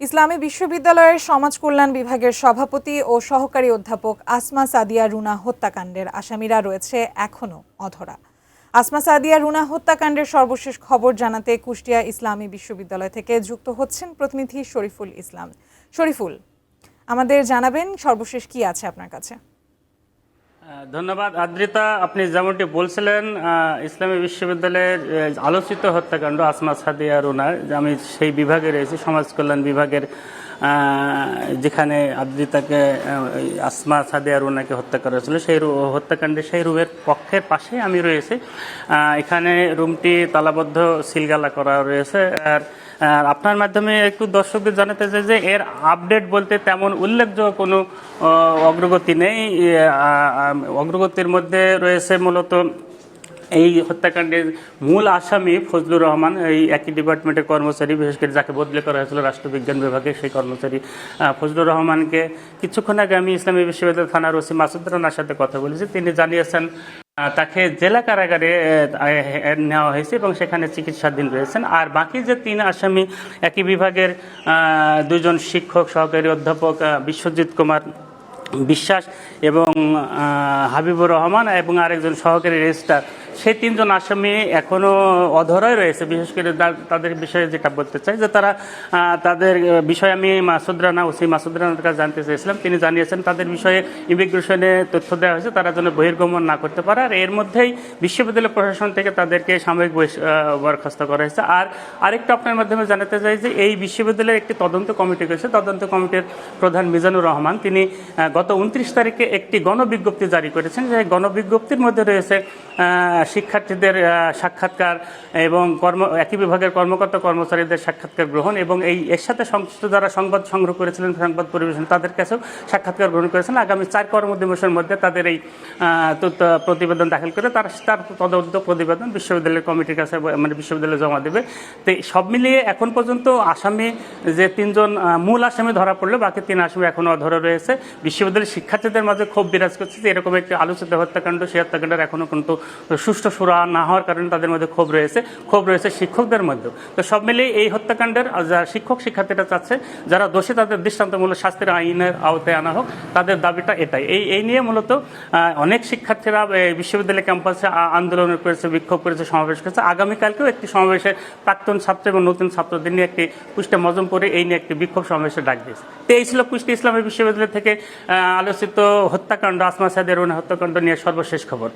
ইসলামী বিশ্ববিদ্যালয়ের সমাজ কল্যাণ বিভাগের সভাপতি ও সহকারী অধ্যাপক আসমা সাদিয়া রুনা হত্যাকাণ্ডের আসামিরা রয়েছে এখনও অধরা। আসমা সাদিয়া রুনা হত্যাকাণ্ডের সর্বশেষ খবর জানাতে কুষ্টিয়া ইসলামী বিশ্ববিদ্যালয় থেকে যুক্ত হচ্ছেন প্রতিনিধি শরীফুল ইসলাম। শরীফুল, আমাদের জানাবেন সর্বশেষ কি আছে আপনার কাছে? ধন্যবাদ আদ্রিতা। আপনি যেমনটি বলছিলেন, ইসলামী বিশ্ববিদ্যালয়ের আলোচিত হত্যাকাণ্ড আসমা সাদিয়া রুনার, আমি সেই বিভাগে রয়েছি, সমাজ কল্যাণ বিভাগের, যেখানে আদ্রিতাকে আসমা সাদিয়া রুনাকে হত্যা করা হয়েছিল সেই হত্যাকাণ্ডে সেই রুমের পক্ষের পাশেই আমি রয়েছি। এখানে রুমটি তালাবদ্ধ সিলগালা করা রয়েছে। আর আপনার মাধ্যমে একটু দর্শকদের জানাতে চাই যে এর আপডেট বলতে তেমন উল্লেখযোগ্য কোনো অগ্রগতি নেই। অগ্রগতির মধ্যে রয়েছে মূলত এই হত্যাকাণ্ডের মূল আসামি ফজলুর রহমান, এই একই ডিপার্টমেন্টের কর্মচারী, বিশেষ করে যাকে বদলি করা হয়েছিল রাষ্ট্রবিজ্ঞান বিভাগে, সেই কর্মচারী ফজলুর রহমানকে কিছুক্ষণ আগে আমি ইসলামী বিশ্ববিদ্যালয় থানার ওসি মাসুদ রানার সাথে কথা বলেছি। তিনি জানিয়েছেন তাকে জেলা কারাগারে নেওয়া হয়েছে এবং সেখানে চিকিৎসাধীন রয়েছেন। আর বাকি যে 3 আসামি, একই বিভাগের 2জন শিক্ষক, সহকারী অধ্যাপক বিশ্বজিৎ কুমার বিশ্বাস এবং হাবিবুর রহমান এবং আরেকজন সহকারী রেজিস্ট্রার, সেই 3জন আসামি এখনও অধরাই রয়েছে। বিশেষ করে তাদের বিষয়ে যেটা বলতে চাই যে তাদের বিষয়ে আমি মাসুদ রানা, ওসি মাসুদ রানার কাছে জানতে চেয়েছিলাম। তিনি জানিয়েছেন তাদের বিষয়ে ইমিগ্রেশনে তথ্য দেওয়া হয়েছে, তারা যেন বহির্গমন না করতে পারে। আর এর মধ্যেই বিশ্ববিদ্যালয় প্রশাসন থেকে তাদেরকে সাময়িক বরখাস্ত করা হয়েছে। আর আরেকটা আপনার মাধ্যমে জানাতে চাই যে এই বিশ্ববিদ্যালয়ের একটি তদন্ত কমিটি রয়েছে। তদন্ত কমিটির প্রধান মিজানুর রহমান, তিনি গত 29 তারিখে একটি গণবিজ্ঞপ্তি জারি করেছেন। যে গণবিজ্ঞপ্তির মধ্যে রয়েছে শিক্ষার্থীদের সাক্ষাৎকার এবং একই বিভাগের কর্মকর্তা কর্মচারীদের সাক্ষাৎকার গ্রহণ এবং এর সাথে সংশ্লিষ্ট যারা সংবাদ সংগ্রহ করেছিলেন, সংবাদ পরিবেশন, তাদের কাছেও সাক্ষাৎকার গ্রহণ করেছেন। আগামী 4 কর্মদিবসের মধ্যে তাদের এই প্রতিবেদন দাখিল করে তার তদন্ত প্রতিবেদন বিশ্ববিদ্যালয়ের কমিটির কাছে, মানে বিশ্ববিদ্যালয়ে জমা দেবে। তো সব মিলিয়ে এখন পর্যন্ত আসামি যে 3জন মূল আসামি ধরা পড়লে, বাকি 3 আসামি এখনও অধরা রয়েছে। বিশ্ববিদ্যালয়ের শিক্ষার্থীদের মাঝে ক্ষোভ বিরাজ করছে যে এরকম একটি আলোচিত হত্যাকাণ্ড, সেই হত্যাকাণ্ডের এখনও কিন্তু সুষ্ঠু সুরা না হওয়ার কারণে তাদের মধ্যে ক্ষোভ রয়েছে শিক্ষকদের মধ্যেও। তো সব মিলিয়ে এই হত্যাকাণ্ডের যারা শিক্ষার্থীরা চাচ্ছে যারা দোষী তাদের দৃষ্টান্তমূলক শাস্তির আইনের আওতায় আনা হোক, তাদের দাবিটা এটাই। এই নিয়ে মূলত অনেক শিক্ষার্থীরা বিশ্ববিদ্যালয় ক্যাম্পাসে আন্দোলন করেছে, বিক্ষোভ করেছে, সমাবেশ করেছে। আগামীকালকেও একটি সমাবেশে প্রাক্তন ছাত্র এবং নতুন ছাত্রদের নিয়ে একটি কুষ্টিয়া মজমপুরে এই নিয়ে একটি বিক্ষোভ সমাবেশে ডাক দিয়েছে। তো এই ছিল কুষ্টিয়া ইসলামী বিশ্ববিদ্যালয় থেকে আলোচিত হত্যাকাণ্ড, আসমা সাদিয়া রুনা হত্যাকাণ্ড নিয়ে সর্বশেষ খবর।